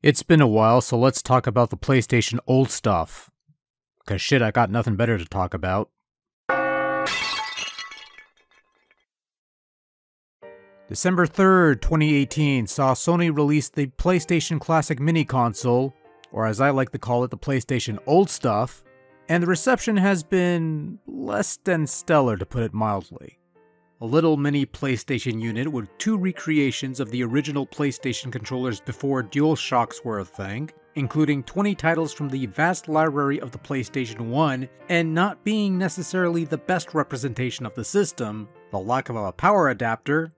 It's been a while, so let's talk about the PlayStation old stuff. 'Cause shit, I got nothing better to talk about. December 3rd, 2018 saw Sony release the PlayStation Classic Mini Console, or as I like to call it, the PlayStation old stuff, and the reception has been less than stellar, to put it mildly. A little mini PlayStation unit with two recreations of the original PlayStation controllers before DualShocks were a thing, including 20 titles from the vast library of the PlayStation 1, and not being necessarily the best representation of the system, the lack of a power adapter.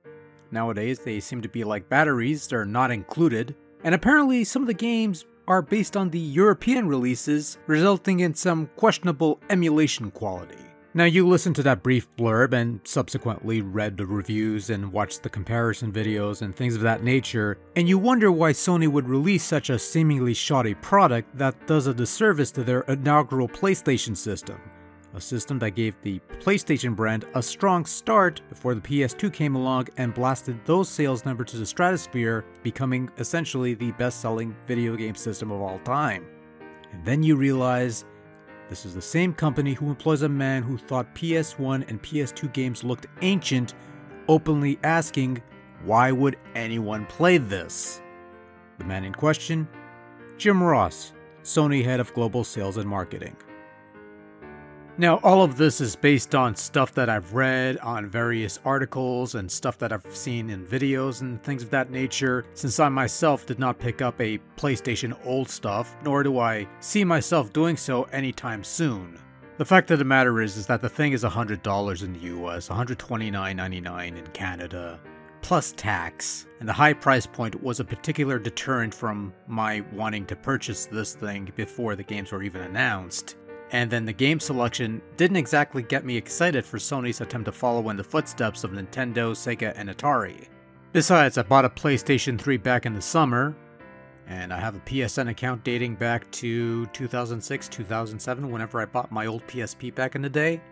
Nowadays they seem to be like batteries, they're not included, and apparently some of the games are based on the European releases, resulting in some questionable emulation quality. Now, you listened to that brief blurb and subsequently read the reviews and watched the comparison videos and things of that nature, and you wonder why Sony would release such a seemingly shoddy product that does a disservice to their inaugural PlayStation system. A system that gave the PlayStation brand a strong start before the PS2 came along and blasted those sales numbers to the stratosphere, becoming essentially the best-selling video game system of all time. And then you realize this is the same company who employs a man who thought PS1 and PS2 games looked ancient, openly asking, why would anyone play this? The man in question? Jim Ross, Sony head of global sales and marketing. Now, all of this is based on stuff that I've read on various articles and stuff that I've seen in videos and things of that nature, since I myself did not pick up a PlayStation old stuff, nor do I see myself doing so anytime soon. The fact of the matter is that the thing is $100 in the US, $129.99 in Canada, plus tax, and the high price point was a particular deterrent from my wanting to purchase this thing before the games were even announced. And then the game selection didn't exactly get me excited for Sony's attempt to follow in the footsteps of Nintendo, Sega, and Atari. Besides, I bought a PlayStation 3 back in the summer, and I have a PSN account dating back to 2006, 2007, whenever I bought my old PSP back in the day.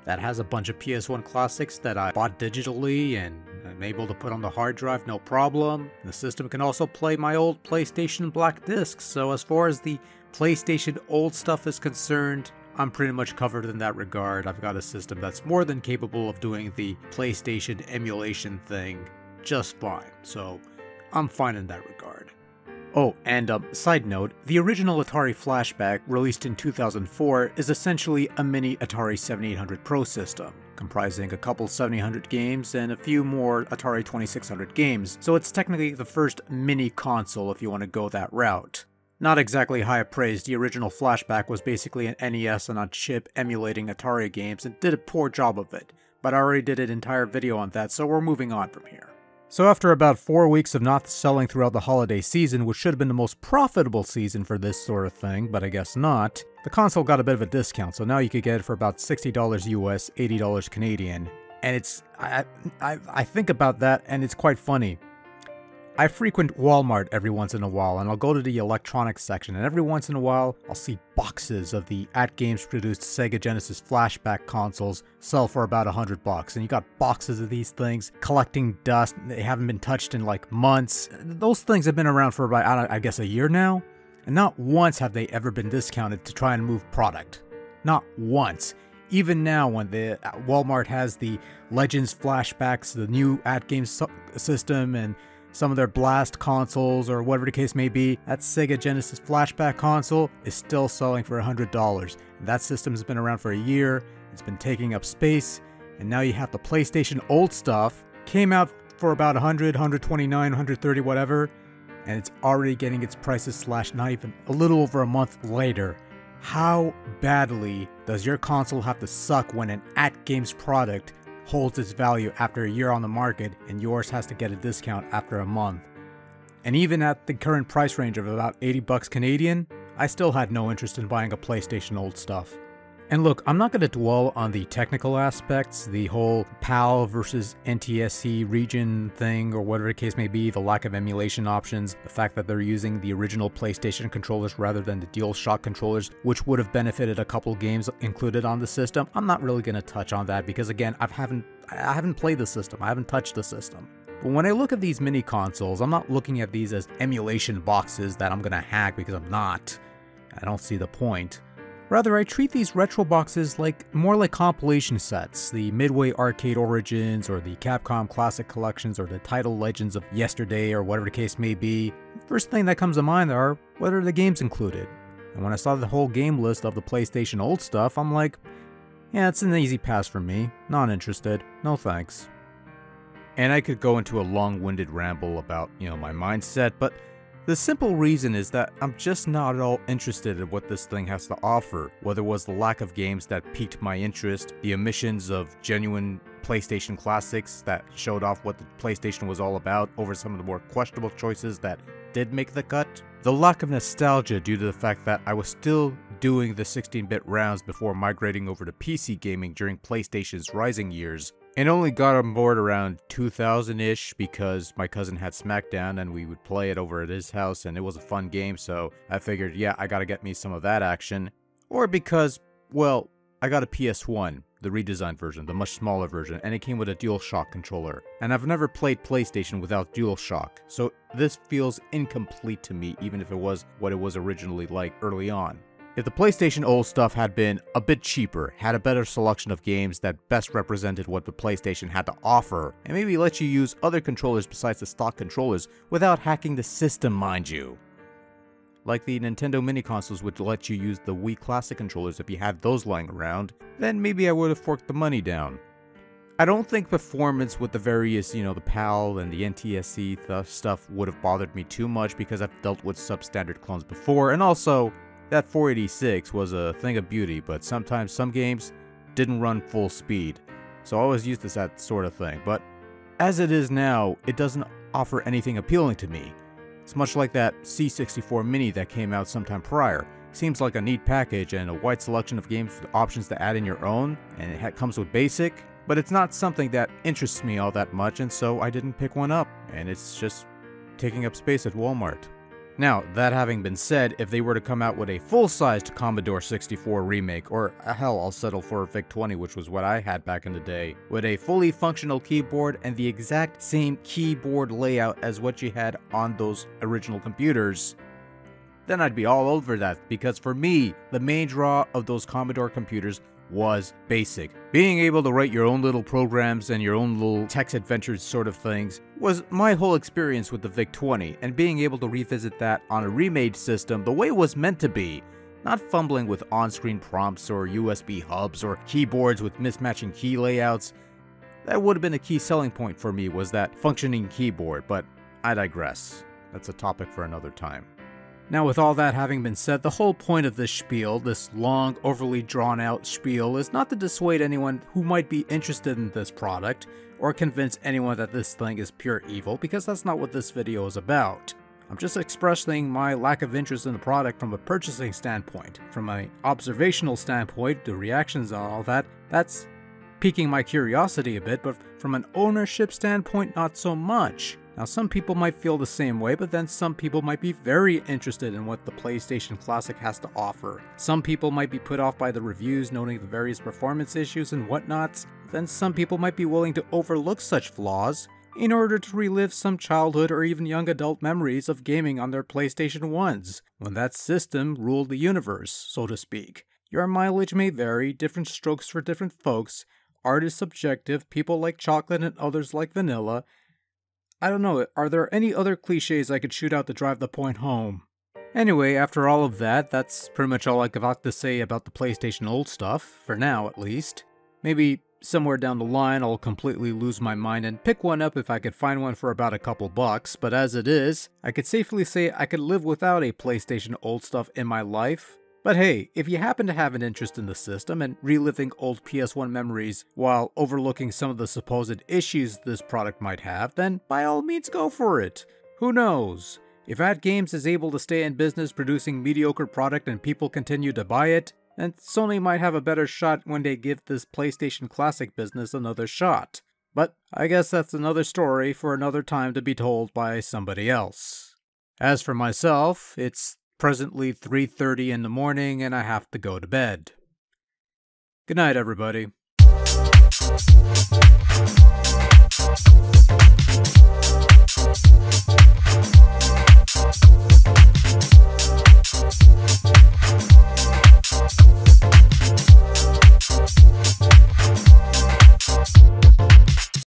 That has a bunch of PS1 classics that I bought digitally and I'm able to put on the hard drive no problem. The system can also play my old PlayStation black discs, so as far as the PlayStation old stuff is concerned, I'm pretty much covered in that regard. I've got a system that's more than capable of doing the PlayStation emulation thing just fine, so I'm fine in that regard. Oh, and side note, the original Atari Flashback, released in 2004, is essentially a mini Atari 7800 Pro system, comprising a couple 7800 games and a few more Atari 2600 games, so it's technically the first mini console if you want to go that route. Not exactly high praise, the original Flashback was basically an NES on a chip emulating Atari games and did a poor job of it, but I already did an entire video on that, so we're moving on from here. So after about 4 weeks of not selling throughout the holiday season, which should have been the most profitable season for this sort of thing, but I guess not, the console got a bit of a discount, so now you could get it for about $60 US, $80 Canadian, and it's, I think about that and it's quite funny. I frequent Walmart every once in a while, and I'll go to the electronics section, and every once in a while, I'll see boxes of the at-games produced Sega Genesis Flashback consoles sell for about $100, and you got boxes of these things collecting dust. They haven't been touched in like months. Those things have been around for about, I guess, a year now, and not once have they ever been discounted to try and move product. Not once. Even now, when the Walmart has the Legends Flashbacks, the new at-games system, and some of their Blast consoles, or whatever the case may be, that Sega Genesis Flashback console is still selling for $100. That system has been around for a year, it's been taking up space, and now you have the PlayStation old stuff, came out for about $100, $129, $130, whatever, and it's already getting its prices slashed not even a little over a month later. How badly does your console have to suck when an at-games product holds its value after a year on the market and yours has to get a discount after a month? And even at the current price range of about $80 Canadian, I still had no interest in buying a PlayStation old stuff. And look, I'm not going to dwell on the technical aspects, the whole PAL versus NTSC region thing, or whatever the case may be, the lack of emulation options, the fact that they're using the original PlayStation controllers rather than the DualShock controllers, which would have benefited a couple games included on the system. I'm not really going to touch on that because, again, I haven't played the system, I haven't touched the system. But when I look at these mini consoles, I'm not looking at these as emulation boxes that I'm gonna hack, because I'm not. I don't see the point. Rather, I treat these retro boxes more like compilation sets, the Midway Arcade Origins, or the Capcom Classic Collections, or the Title Legends of Yesterday, or whatever the case may be. First thing that comes to mind are, what are the games included? And when I saw the whole game list of the PlayStation old stuff, I'm like, yeah, it's an easy pass for me. Not interested. No thanks. And I could go into a long-winded ramble about, my mindset, but the simple reason is that I'm just not at all interested in what this thing has to offer, whether it was the lack of games that piqued my interest, the omissions of genuine PlayStation classics that showed off what the PlayStation was all about over some of the more questionable choices that did make the cut, the lack of nostalgia due to the fact that I was still doing the 16-bit rounds before migrating over to PC gaming during PlayStation's rising years, and only got on board around 2000-ish because my cousin had SmackDown and we would play it over at his house and it was a fun game, so I figured, yeah, I gotta get me some of that action. Or because, well, I got a PS1, the redesigned version, the much smaller version, and it came with a DualShock controller. And I've never played PlayStation without DualShock, so this feels incomplete to me even if it was what it was originally like early on. If the PlayStation old stuff had been a bit cheaper, had a better selection of games that best represented what the PlayStation had to offer, and maybe let you use other controllers besides the stock controllers without hacking the system, mind you. Like the Nintendo mini consoles would let you use the Wii Classic controllers if you had those lying around, then maybe I would have forked the money down. I don't think performance with the various, the PAL and the NTSC stuff would have bothered me too much because I've dealt with substandard clones before, and also, that 486 was a thing of beauty, but sometimes some games didn't run full speed, so I always used that sort of thing. But as it is now, it doesn't offer anything appealing to me. It's much like that C64 Mini that came out sometime prior. Seems like a neat package and a wide selection of games with options to add in your own, and it comes with basic, but it's not something that interests me all that much, and so I didn't pick one up, and it's just taking up space at Walmart. Now, that having been said, if they were to come out with a full-sized Commodore 64 remake, or hell, I'll settle for a VIC-20, which was what I had back in the day, with a fully functional keyboard and the exact same keyboard layout as what you had on those original computers, then I'd be all over that, because for me, the main draw of those Commodore computers was basic. Being able to write your own little programs and your own little text adventures sort of things was my whole experience with the VIC-20, and being able to revisit that on a remade system the way it was meant to be, not fumbling with on-screen prompts or USB hubs or keyboards with mismatching key layouts. That would have been a key selling point for me, was that functioning keyboard, but I digress. That's a topic for another time. Now, with all that having been said, the whole point of this spiel, this long, overly drawn-out spiel, is not to dissuade anyone who might be interested in this product, or convince anyone that this thing is pure evil, because that's not what this video is about. I'm just expressing my lack of interest in the product from a purchasing standpoint. From an observational standpoint, the reactions and all that, that's piquing my curiosity a bit, but from an ownership standpoint, not so much. Now, some people might feel the same way, but then some people might be very interested in what the PlayStation Classic has to offer. Some people might be put off by the reviews noting the various performance issues and whatnots. Then some people might be willing to overlook such flaws in order to relive some childhood or even young adult memories of gaming on their PlayStation 1s, when that system ruled the universe, so to speak. Your mileage may vary, different strokes for different folks, art is subjective, people like chocolate and others like vanilla. I don't know, are there any other cliches I could shoot out to drive the point home? Anyway, after all of that, that's pretty much all I got to say about the PlayStation old stuff, for now at least. Maybe somewhere down the line I'll completely lose my mind and pick one up if I could find one for about a couple bucks, but as it is, I could safely say I could live without a PlayStation old stuff in my life. But hey, if you happen to have an interest in the system and reliving old PS1 memories while overlooking some of the supposed issues this product might have, then by all means go for it. Who knows? If At Games is able to stay in business producing mediocre product and people continue to buy it, then Sony might have a better shot when they give this PlayStation Classic business another shot. But I guess that's another story for another time to be told by somebody else. As for myself, it's presently 3:30 in the morning and I have to go to bed. Good night, everybody.